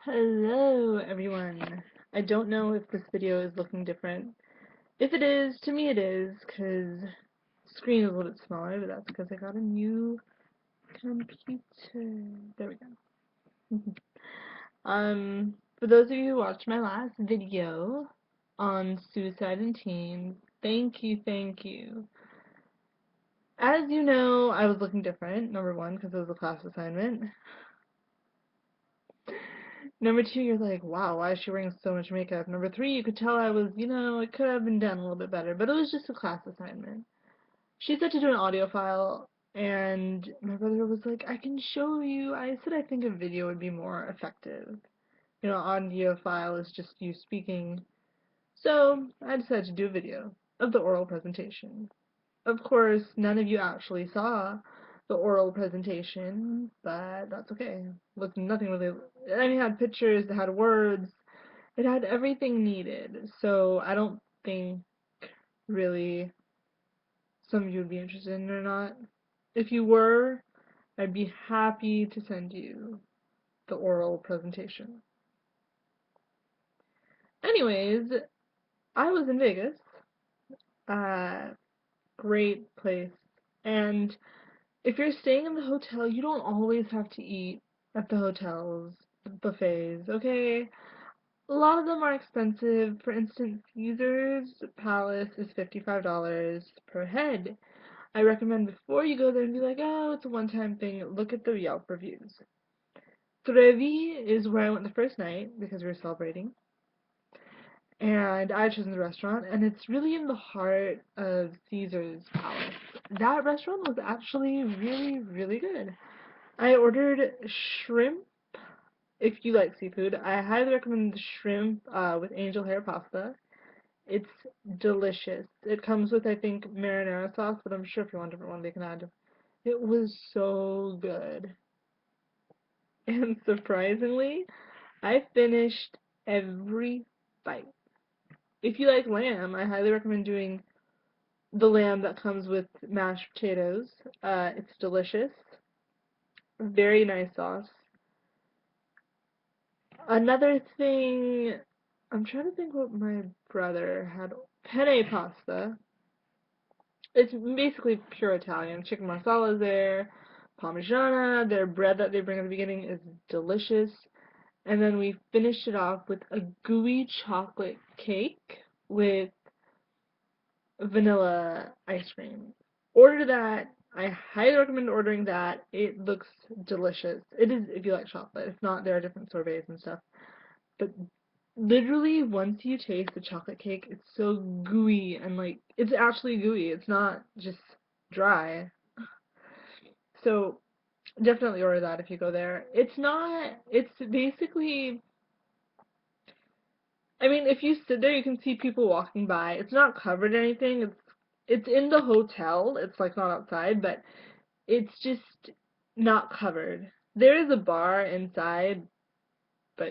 Hello, everyone. I don't know if this video is looking different. If it is, to me it is, because the screen is a little bit smaller, but that's because I got a new computer. There we go. For those of you who watched my last video on suicide in teens, thank you, thank you. As you know, I was looking different, number one, because it was a class assignment. Number two, you're like, wow, why is she wearing so much makeup? Number three, you could tell I was, it could have been done a little bit better, but it was just a class assignment. She said to do an audio file, and my brother was like, I can show you. I said I think a video would be more effective. Audio file is just you speaking. So I decided to do a video of the oral presentation. Of course, none of you actually saw the oral presentation, but that's okay. Look, nothing really. I mean, it had pictures, it had words, it had everything needed. So I don't think really some of you would be interested in it or not. If you were, I'd be happy to send you the oral presentation. Anyways, I was in Vegas. Great place. And if you're staying in the hotel, you don't always have to eat at the hotels buffets, okay? A lot of them are expensive. For instance, Caesar's Palace is $55 per head. I recommend before you go there and be like, oh, it's a one-time thing, look at the Yelp reviews. Trevi is where I went the first night because we were celebrating. And I had chosen the restaurant, and it's really in the heart of Caesar's Palace. That restaurant was actually really, really good. I ordered shrimp. If you like seafood, I highly recommend the shrimp with angel hair pasta. It's delicious. It comes with, I think, marinara sauce, but I'm sure if you want a different one, they can add. It was so good. And surprisingly, I finished every bite. If you like lamb, I highly recommend doing the lamb that comes with mashed potatoes. It's delicious. Very nice sauce. Another thing, I'm trying to think what my brother had. Penne pasta. It's basically pure Italian. Chicken marsala is there, parmigiana. Their bread that they bring at the beginning is delicious. And then we finished it off with a gooey chocolate cake with vanilla ice cream. Order that. I highly recommend ordering that. It looks delicious. It is if you like chocolate. If not, there are different sorbets and stuff. But literally, once you taste the chocolate cake, it's so gooey and it's actually gooey. It's not just dry. So definitely order that if you go there. It's basically, I mean, if you sit there, you can see people walking by. It's not covered in anything. It's in the hotel. It's like not outside, but it's just not covered. There is a bar inside, but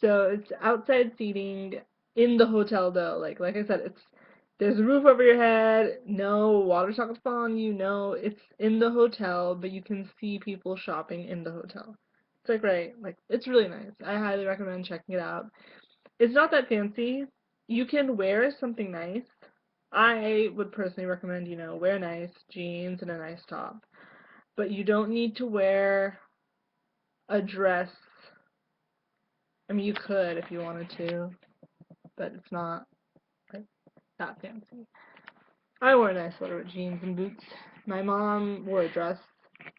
So it's outside seating in the hotel though. Like I said, there's a roof over your head, no water's not gonna fall on you, no, it's in the hotel, but you can see people shopping in the hotel. It's it's really nice. I highly recommend checking it out. It's not that fancy. You can wear something nice. I would personally recommend, wear nice jeans and a nice top. But you don't need to wear a dress. I mean, you could if you wanted to, but it's not like that fancy. I wore a nice sweater with jeans and boots. My mom wore a dress.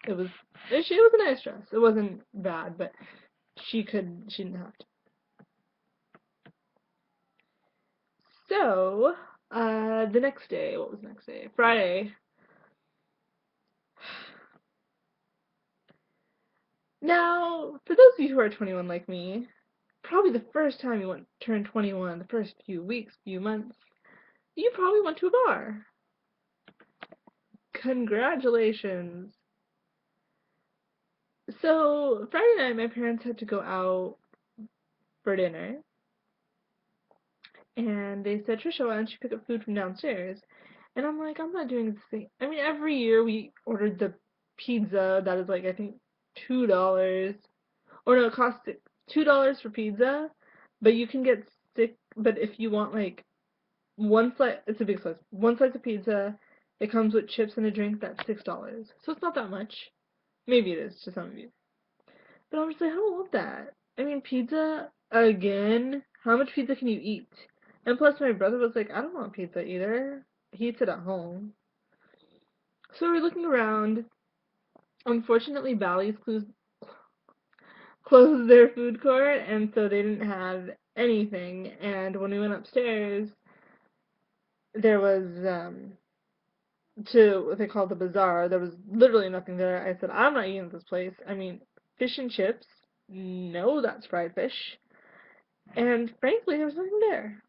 It was it was a nice dress. It wasn't bad, but she didn't have to. So, the next day, what was the next day? Friday. Now, for those of you who are 21 like me, probably the first time you turned 21, the first few weeks, few months, you probably went to a bar. Congratulations. So, Friday night, my parents had to go out for dinner, and they said, Trisha, why don't you pick up food from downstairs? And I'm like, I'm not doing this thing. I mean, every year we ordered the pizza that is like, I think, $2. Or no, it cost $2 for pizza, but you can get but if you want like one slice, it's a big slice. One slice of pizza, it comes with chips and a drink, that's $6. So it's not that much. Maybe it is to some of you. But I'm just like, I don't want that. I mean, pizza, again, how much pizza can you eat? And plus, my brother was like, I don't want pizza either. He eats it at home. So we're looking around. Unfortunately, Bally's closed their food court, and so they didn't have anything. And when we went upstairs, there was, to what they call the bazaar, there was literally nothing there. I said, I'm not eating at this place. I mean, fish and chips, no, that's fried fish. And frankly, there was nothing there.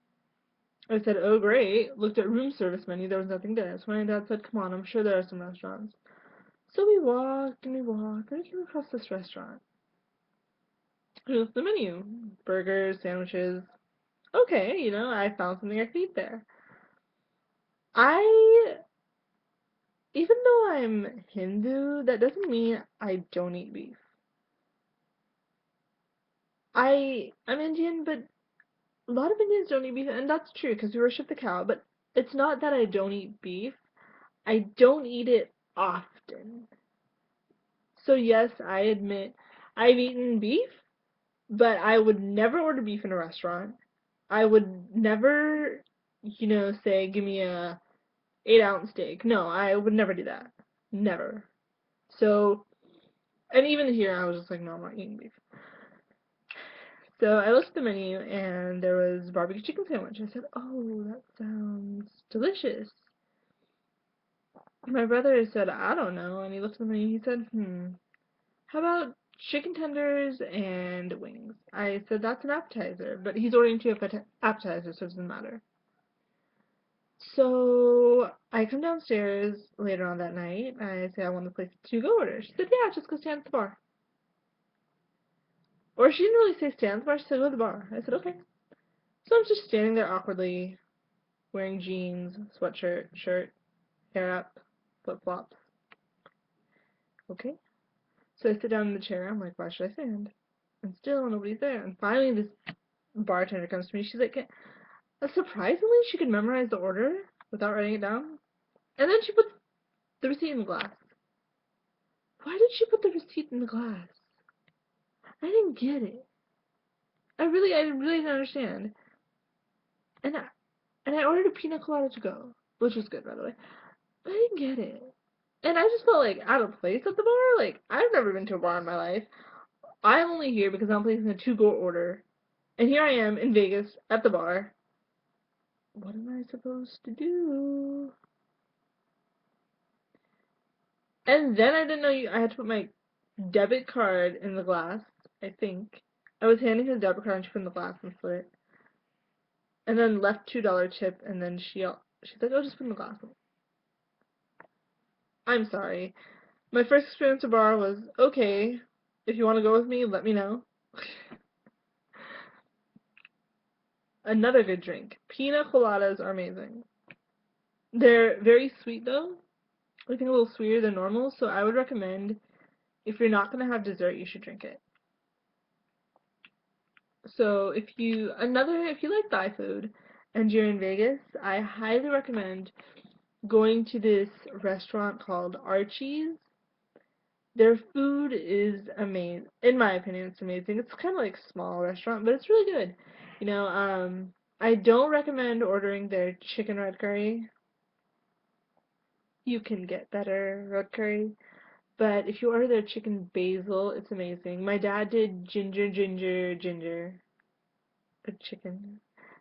I said, oh great, looked at room service menu, there was nothing there. So my dad said, come on, I'm sure there are some restaurants. So we walked and we walked, and we came across this restaurant. Here's the menu. Burgers, sandwiches. Okay, I found something I could eat there. I, even though I'm Hindu, that doesn't mean I don't eat beef. I'm Indian, but a lot of Indians don't eat beef, and that's true because we worship the cow, but it's not that I don't eat beef. I don't eat it often. So yes, I admit I've eaten beef, but I would never order beef in a restaurant. I would never, say, give me a 8-ounce steak. No, I would never do that. Never. So, and even here, I was just like, no, I'm not eating beef. So I looked at the menu, and there was barbecue chicken sandwich. I said, oh, that sounds delicious. My brother said, I don't know, and he looked at the menu, he said, how about chicken tenders and wings? I said, that's an appetizer, but he's ordering two appetizers, so it doesn't matter. So I come downstairs later on that night. I say I want to place a to-go order. She said, yeah, just go stand at the bar. Or she didn't really say stand at the bar, she said go to the bar. I said, okay. So I'm just standing there awkwardly, wearing jeans, sweatshirt, shirt, hair up, flip-flops. Okay. So I sit down in the chair. I'm like, why should I stand? And still nobody's there. And finally this bartender comes to me. She's like, surprisingly, she could memorize the order without writing it down. And then she puts the receipt in the glass. Why did she put the receipt in the glass? I didn't get it. I really didn't understand. And I ordered a pina colada to go, which was good, by the way. But I didn't get it. And I just felt like out of place at the bar. Like, I've never been to a bar in my life. I'm only here because I'm placing a to-go order. And here I am in Vegas at the bar. What am I supposed to do? And then I didn't know I had to put my debit card in the glass, I think. I was handing her the debit card and she put in the glass and split. And then left $2 tip, and then she's like, oh, just put in the glass. I'm sorry. My first experience at bar was, okay, if you want to go with me, let me know. Another good drink. Pina coladas are amazing. They're very sweet though. I think a little sweeter than normal, so I would recommend if you're not going to have dessert, you should drink it. So if you like Thai food and you're in Vegas, I highly recommend going to this restaurant called Archie's. Their food is amazing. In my opinion, it's amazing. It's kind of like a small restaurant, but it's really good. I don't recommend ordering their chicken red curry. You can get better red curry. But if you order their chicken basil, it's amazing. My dad did ginger chicken.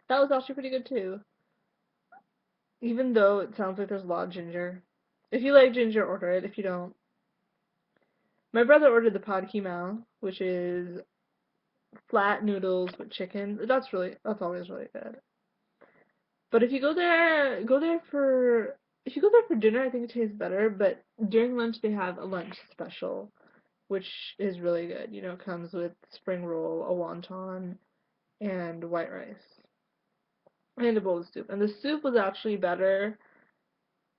That was actually pretty good too. Even though it sounds like there's a lot of ginger. If you like ginger, order it. If you don't. My brother ordered the pad ki mao, which is flat noodles with chicken. That's always really good. But if you go there for dinner, I think it tastes better, but during lunch they have a lunch special, which is really good. It comes with spring roll, a wonton, and white rice. And a bowl of soup. And the soup was actually better.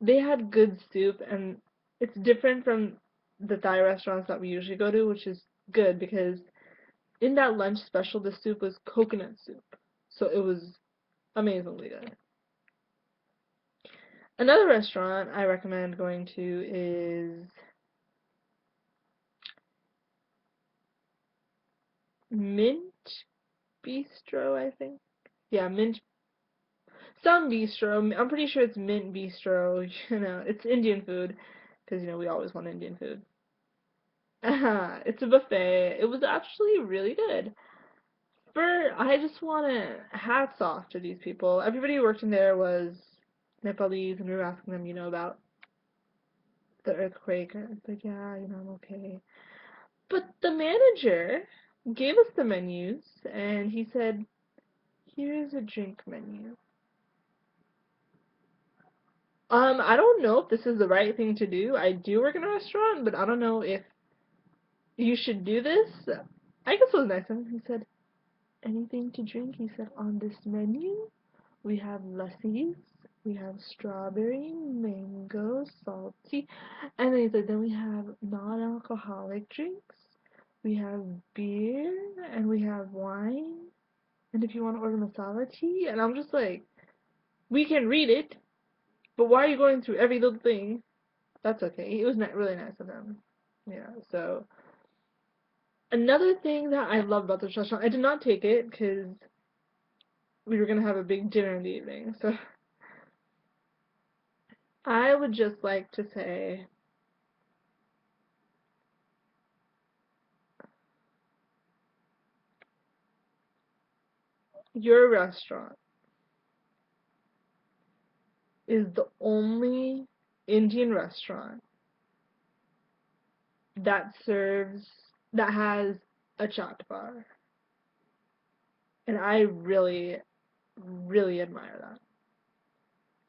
They had good soup, and it's different from the Thai restaurants that we usually go to, which is good because in that lunch special, the soup was coconut soup. So it was amazingly good. Another restaurant I recommend going to is Mint Bistro, I think. Yeah, some bistro. I'm pretty sure it's Mint Bistro. It's Indian food because we always want Indian food. It's a buffet. It was actually really good. I just want to hats off to these people. Everybody who worked in there was Nepalese, and we were asking them, about the earthquake. And it's like, yeah, I'm okay. But the manager gave us the menus, and he said, here's a drink menu. I don't know if this is the right thing to do. I do work in a restaurant, but I don't know if you should do this. I guess it was nice of him. He said, anything to drink? He said, on this menu, we have lassis, we have strawberry, mango, salty, and then he said, then we have non-alcoholic drinks, we have beer, and we have wine, and if you want to order masala tea, and I'm just like, we can read it, but why are you going through every little thing? That's okay. It was really nice of him. Yeah, so another thing that I love about this restaurant, I did not take it because we were gonna have a big dinner in the evening. So I would just like to say your restaurant is the only Indian restaurant that has a chaat bar. And I really, really admire that.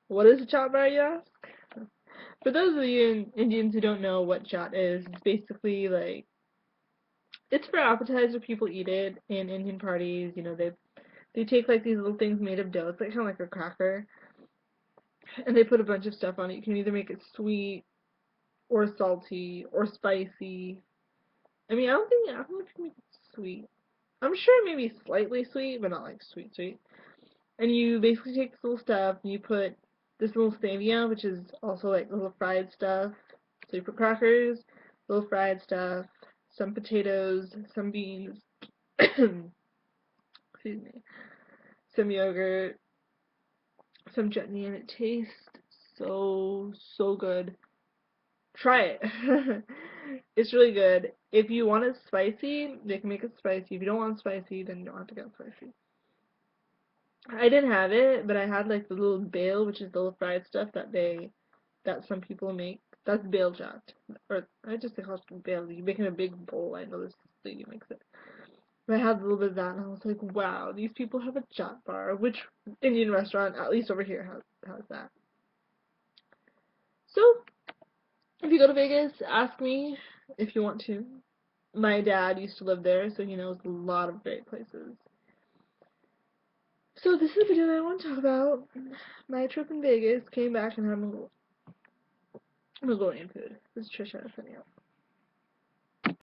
What is a chaat bar, you ask? For those of you Indians who don't know what chaat is, it's basically like it's for appetizer. People eat it in Indian parties. They take like these little things made of dough. It's like kind of like a cracker, and they put a bunch of stuff on it. You can either make it sweet or salty or spicy. I mean, I don't know if you can make it sweet. I'm sure maybe slightly sweet, but not like sweet sweet. And you basically take this little stuff and you put this little savia, which is also like little fried stuff. So you put crackers, little fried stuff, some potatoes, some beans, excuse me, some yogurt, some chutney, and it tastes so, so good. Try it. It's really good. If you want it spicy, they can make it spicy. If you don't want it spicy, then you don't have to get it spicy. I didn't have it, but I had like the little bale, which is the little fried stuff that some people make. That's bale chaat. Or I just call it bale. You make it in a big bowl. I know this lady makes it. But I had a little bit of that, and I was like, wow, these people have a chaat bar. Which Indian restaurant, at least over here, has that? So, if you go to Vegas, ask me if you want to. My dad used to live there, so he knows a lot of great places. So this is the video that I want to talk about. My trip in Vegas, came back and had Mongolian food. This is Trisha, sending out.